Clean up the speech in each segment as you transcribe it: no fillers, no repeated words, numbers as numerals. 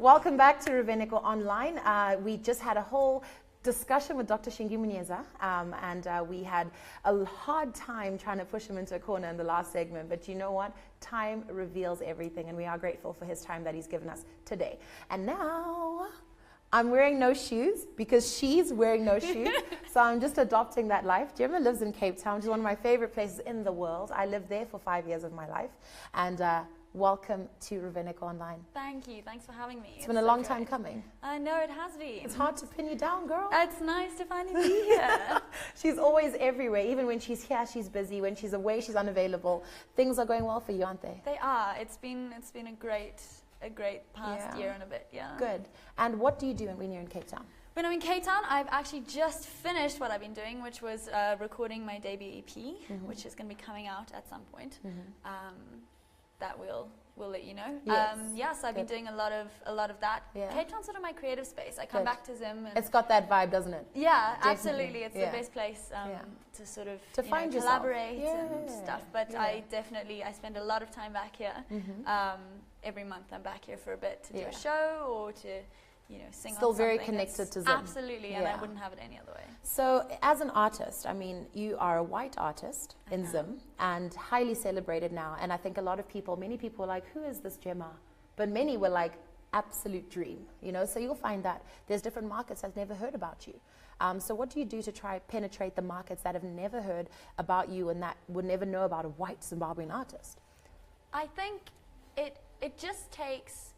Welcome back to Raveniko Online. We just had a whole discussion with Dr. Shingi Munyeza, and we had a hard time trying to push him into a corner in the last segment, but you know what? Time reveals everything, and we are grateful for his time that he's given us today. And now I'm wearing no shoes because she's wearing no shoes, so I'm just adopting that life. Gemma lives in Cape Town, which is one of my favorite places in the world. I lived there for 5 years of my life, and welcome to Raveniko Online. Thank you. Thanks for having me. It's been a long time coming. I know it has been. It's hard to pin you down, girl. It's nice to finally be here. She's always everywhere. Even when she's here, she's busy. When she's away, she's unavailable. Things are going well for you, aren't they? They are. It's been a great past year and a bit. Yeah. Good. And what do you do when you're in Cape Town? When I'm in Cape Town, I've actually just finished what I've been doing, which was recording my debut EP, which is going to be coming out at some point. That we'll let you know. Yes, I've been doing a lot of that. Yeah. Cape Town's sort of my creative space. I come back to Zim. And it's got that vibe, doesn't it? Yeah, absolutely. It's the best place to sort of find collaborate and stuff. But I spend a lot of time back here. Every month I'm back here for a bit to do a show or to sing. Still very connected to Zim. Absolutely, and I wouldn't have it any other way. So as an artist, I mean, you are a white artist in Zim and highly celebrated now. And I think a lot of people, many people are like, who is this Gemma? But many were like, absolute dream, So you'll find that there's different markets that's never heard about you. So what do you do to try penetrate the markets that have never heard about you and that would never know about a white Zimbabwean artist? I think it just takes,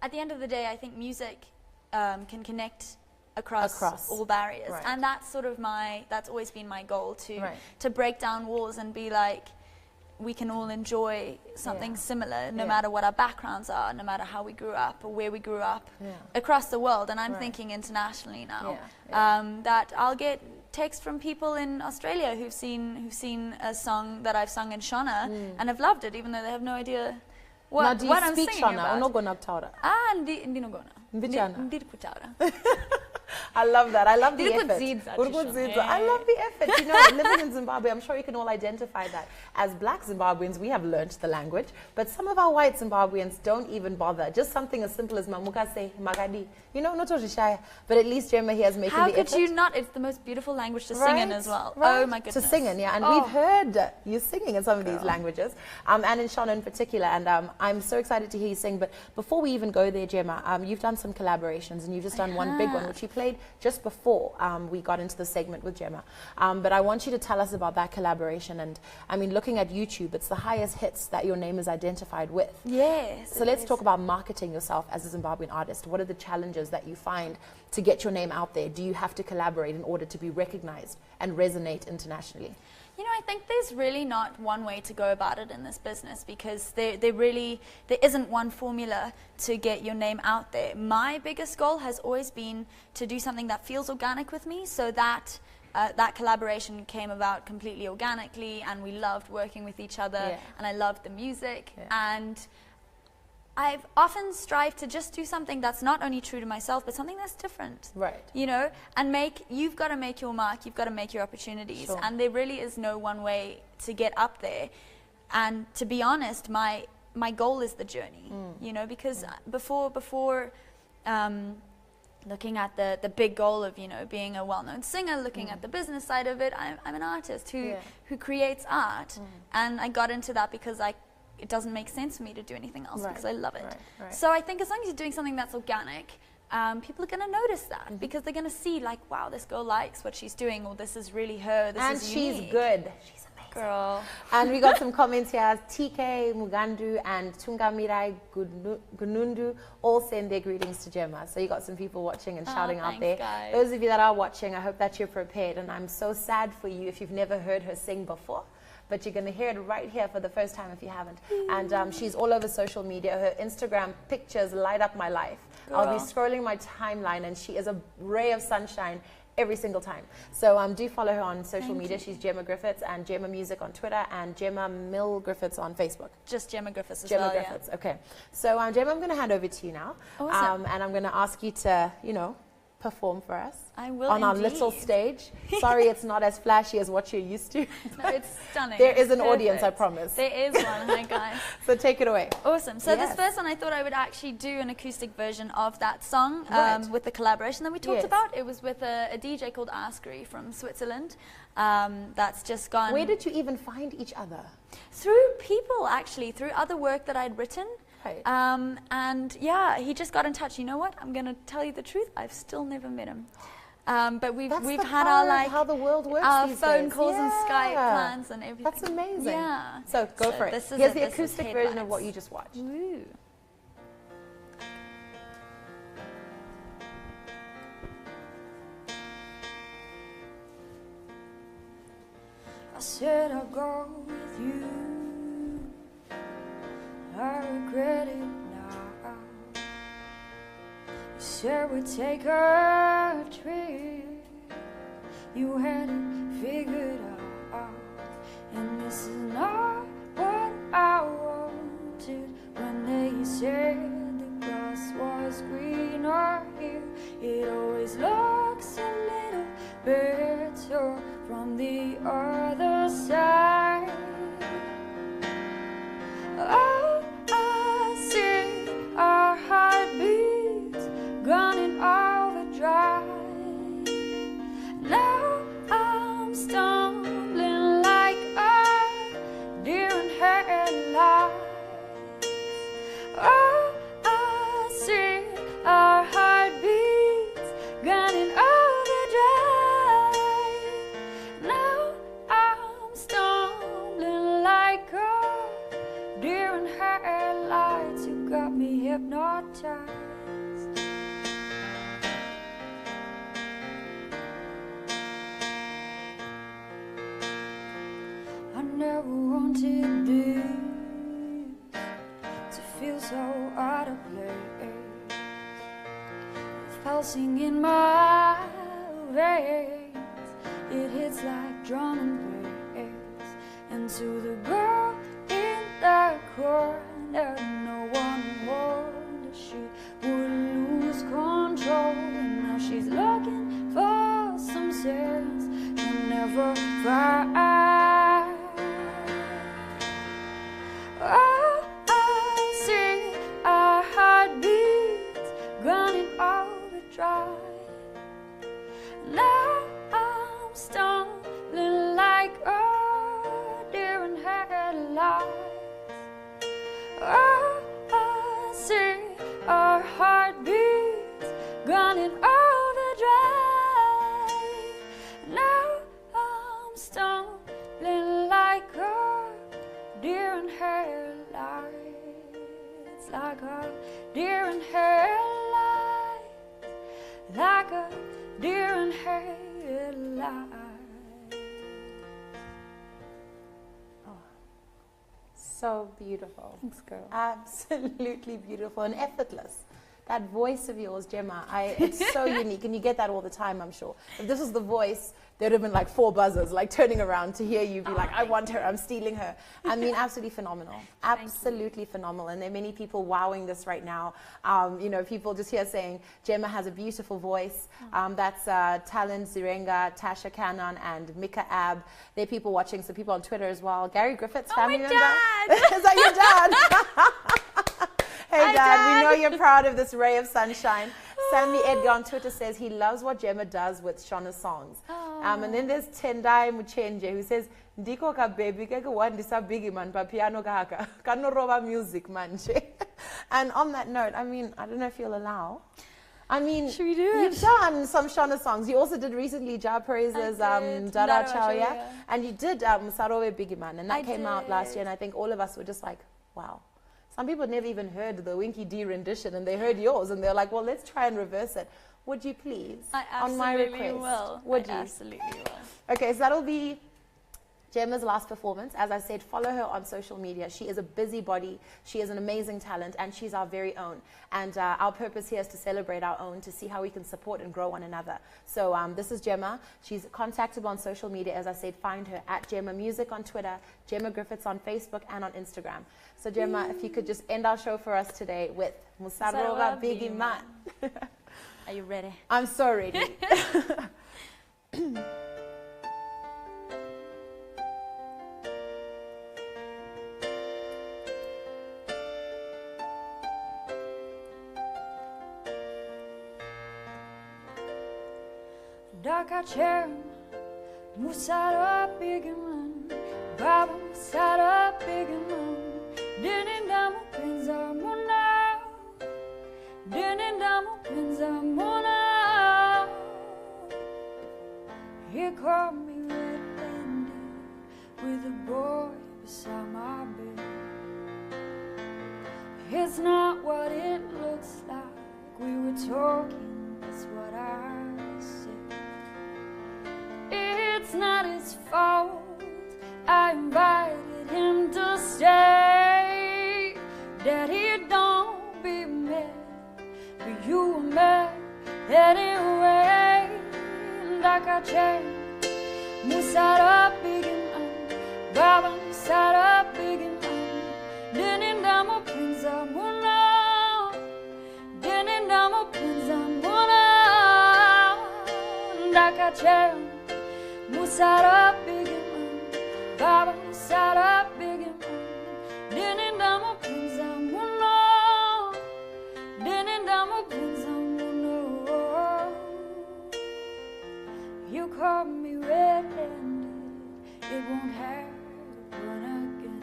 at the end of the day, I think music can connect across all barriers, and that's sort of that's always been my goal, to break down walls and be like, we can all enjoy something similar, no matter what our backgrounds are, no matter how we grew up or where we grew up, across the world. And I'm thinking internationally now, that I'll get texts from people in Australia who've seen a song that I've sung in Shona and have loved it, even though they have no idea what I'm singing about. Now, do you speak Shona? I love that. I love the effort. I love the effort. Living in Zimbabwe, I'm sure you can all identify that. As black Zimbabweans, we have learnt the language, but some of our white Zimbabweans don't even bother. Just something as simple as mamuka say, magadi. Not Ojishaya. But at least Gemma here is making the effort. How could you not? It's the most beautiful language to sing in as well. Oh my goodness. To sing in, and we've heard you singing in some of these languages, and in Shona in particular. And I'm so excited to hear you sing. But before we even go there, Gemma, you've done some collaborations, and you've just done one big one, which you played just before we got into the segment with Gemma. But I want you to tell us about that collaboration. And I mean, looking at YouTube, it's the highest hits that your name is identified with. Yes. So let's talk about marketing yourself as a Zimbabwean artist. What are the challenges that you find to get your name out there? Do you have to collaborate in order to be recognized and resonate internationally? I think there's really not one way to go about it in this business, because there isn't one formula to get your name out there. My biggest goal has always been to do something that feels organic with me, so that that collaboration came about completely organically, and we loved working with each other, and I loved the music, and I've often strived to just do something that's not only true to myself, but something that's different. Right. And you've got to make your mark, you've got to make your opportunities. Sure. And there really is no one way to get up there. And to be honest, my goal is the journey, because before looking at the big goal of, being a well-known singer, looking at the business side of it, I'm an artist who creates art. And I got into that because it doesn't make sense for me to do anything else, because I love it. So I think as long as you're doing something that's organic, people are going to notice that, because they're going to see, like, wow, this girl likes what she's doing, or this is really her, this is unique. And she's good. She's amazing. Girl. And we got some comments here. TK, Mugandu, and Tungamirai Gunundu all send their greetings to Gemma. So you got some people watching and shouting out there. Guys. Those of you that are watching, I hope that you're prepared. And I'm so sad for you if you've never heard her sing before. But you're going to hear it right here for the first time if you haven't. And she's all over social media. Her Instagram pictures light up my life. Girl. I'll be scrolling my timeline, and she is a ray of sunshine every single time. So do follow her on social media. She's Gemma Griffiths, and Gemma Music on Twitter, and Gemma Mill Griffiths on Facebook. Just Gemma Griffiths as Gemma well, Griffiths, okay. So Gemma, I'm going to hand over to you now. Awesome. And I'm going to ask you to, perform for us? I will on our indeed. little stage. Sorry, it's not as flashy as what you're used to. No, it's stunning. There is an Perfect. audience, I promise. There is one, hi guys. So take it away. Awesome. So Yes. this first one, I thought I would actually do an acoustic version of that song Right. with the collaboration that we talked Yes. about. It was with a DJ called Askry from Switzerland. That's just gone. Where did you even find each other? Through people, actually, through other work that I'd written. Right. And yeah, he just got in touch. You know what? I'm going to tell you the truth. I've still never met him. But we've That's the had power our of like how the world works our these phone days. calls and Skype Yeah. plans and everything. That's amazing. Yeah. So go for it. This is Here's it. the This is acoustic version of Headlights. what you just watched. Woo. I said I'll go with you. I regret it now. You said we'd take a trip. You had it figured out. And this is not what I wanted. When they said the grass was greener here, it always looks a little better from the other side. Oh, I see our heartbeats gone in overdrive. Now I'm stumbling like a deer in headlights. Oh, I see our heartbeats gone in overdrive. Now I'm stumbling like a deer in headlights. You got me hypnotized. I never wanted this to feel so out of place. Pulsing in my veins, it hits like drum and bass. And to the girl in the corner, no one warned she would lose control. And now she's looking for some sense she'll never find. Oh, I see our heartbeats gone in overdrive. Now I'm stumbling like a deer in headlights. Oh, I see our heartbeats gone in overdrive. Now I'm stumbling like a deer in headlights. Like a deer in headlights. Like a deer in headlights. So beautiful. Thanks, girl. Absolutely beautiful and effortless. That voice of yours, Gemma, it's so unique, and you get that all the time, I'm sure. If this was the voice, there'd have been like 4 buzzers, like turning around to hear you be like, I want her, I'm stealing her. I mean, absolutely phenomenal. Absolutely phenomenal. And there are many people wowing this right now. You know, people just here saying, Gemma has a beautiful voice. That's Talent Zirenga, Tasha Cannon, and Mika Ab. There are people watching, so people on Twitter as well. Gary Griffiths, family member. Dad! Is that your dad? Hey, Hi, Dad, we know Dad. you're proud of this ray of sunshine. Sammy Edgar on Twitter says he loves what Gemma does with Shona's songs. And then there's Tendai Muchenje who says, Ndiko ka baby keke wandisa bigi man pa piano kahaka. Kano roba music manje. And on that note, I mean, I don't know if you'll allow. I mean, Should we do you've it? done some Shona songs. You also did recently Ja Praise's did. Dada Dada Chao, yeah? Chao, And you did Sarowe Biggie Man, and that I came out last did. year, and I think all of us were just like, wow. Some people never even heard the Winky D rendition, and they heard yours, and they're like, well, let's try and reverse it. Would you please? I on my absolutely request? will. Would I you? absolutely will. Okay, so that'll be Gemma's last performance. As I said, follow her on social media. She is a busybody. She is an amazing talent, and she's our very own. And our purpose here is to celebrate our own, to see how we can support and grow one another. So this is Gemma. She's contactable on social media. As I said, find her at Gemma Music on Twitter, Gemma Griffiths on Facebook, and on Instagram. So Gemma, if you could just end our show for us today with Musaroga Biggie Man. Are you ready? I'm so ready. Dakacher, Musara Bigaman, Baba Musara Bigaman, Dinindam Pinzamuna, Dinindam Pinzamuna. He caught me red-handed with a boy beside my bed. It's not what it looks like. We were talking, that's what I said. It's not his fault. I invited him to stay. Daddy, don't be mad, but you were mad anyway. Dakacher, Musara Bigaman, Baba Musara Bigaman, Dinindamo Pinzamuna, Dinindamo Pinzamuna. Dakacher, Musara Bigaman, Baba Musara Bigaman, Dinindamo Pinzamuna, Dinindamo Pinzamuna. You caught me red-handed, it won't happen again.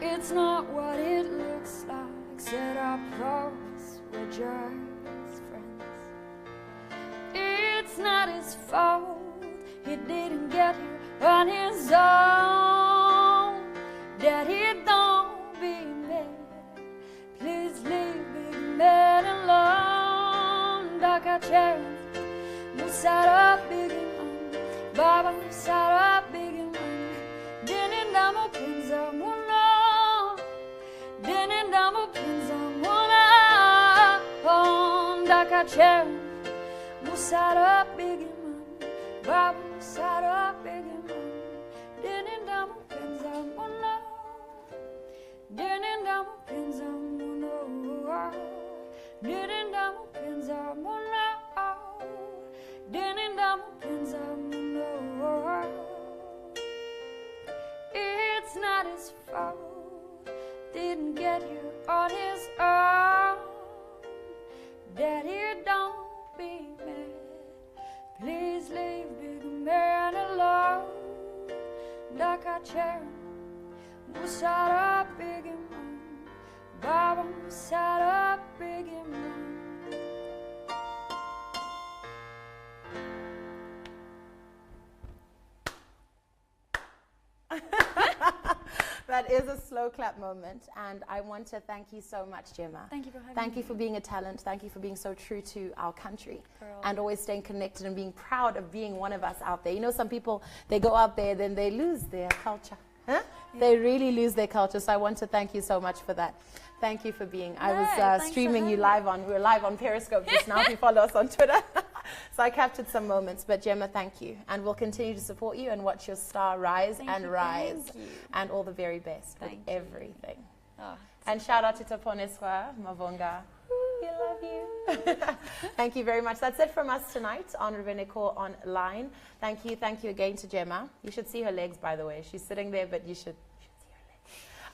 It's not what it looks like, said I promise we're just friends. It's not his fault, he didn't get here on his own. Daddy, don't be mad, please leave big man alone. Dakacher, Musara Bigaman, Baba Musara Bigaman, Dinindamo Pinzamuna, Dinindamo Pinzamuna. Dakacher, Musara Bigaman, Baba Musara Bigaman, Dinindamo Pinzamuna, Dinindamo Pinzamuna, Dinindamo Pinzamuna, Dinindamo Pinzamuna. It's not his fault, didn't get here on his own. Daddy, don't be mad, please leave big man alone. Dakacher, Musara Bigaman, Baba Musara Bigaman. That is a slow clap moment, and I want to thank you so much, Gemma. Thank you for having me. Thank you for being a talent. Thank you for being so true to our country and always staying connected and being proud of being one of us out there. You know, some people, they go out there, then they lose their culture. Huh? Yeah. They really lose their culture, so I want to thank you so much for that. Thank you for being. I was streaming you live on, we were live on Periscope just now if you follow us on Twitter. So I captured some moments, but Gemma, thank you. And we'll continue to support you and watch your star rise and rise. And all the very best with everything. Oh, and shout out to Taponeswa, Mavonga. We love you. Thank you very much. That's it from us tonight on Rubeneko Online. Thank you again to Gemma. You should see her legs, by the way. She's sitting there, but you should see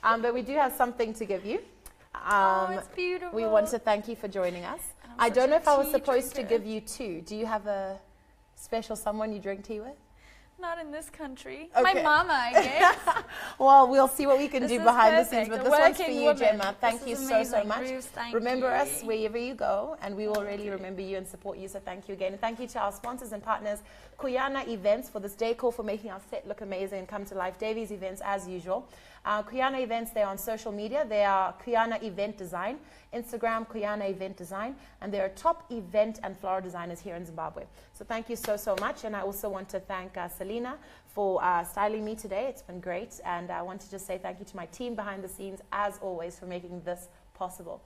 her legs. But we do have something to give you. It's beautiful. We want to thank you for joining us. I don't know if I was supposed to give you two. Do you have a special someone you drink tea with? Not in this country. Okay. My mama, I guess. Well, we'll see what we can do behind the scenes. But A this one's for you, woman. Gemma. Thank you so much. Bruce, remember us wherever you go, and we will really remember you and support you. So thank you again. And thank you to our sponsors and partners, Kuyana Events, for this decor, for making our set look amazing and come to life. Davies Events, as usual. Kuyana Events, they're on social media. They are Kuyana Event Design, Instagram, Kuyana Event Design, and they're top event and floral designers here in Zimbabwe. So thank you so much. And I also want to thank Selena for styling me today. It's been great. And I want to just say thank you to my team behind the scenes, as always, for making this possible.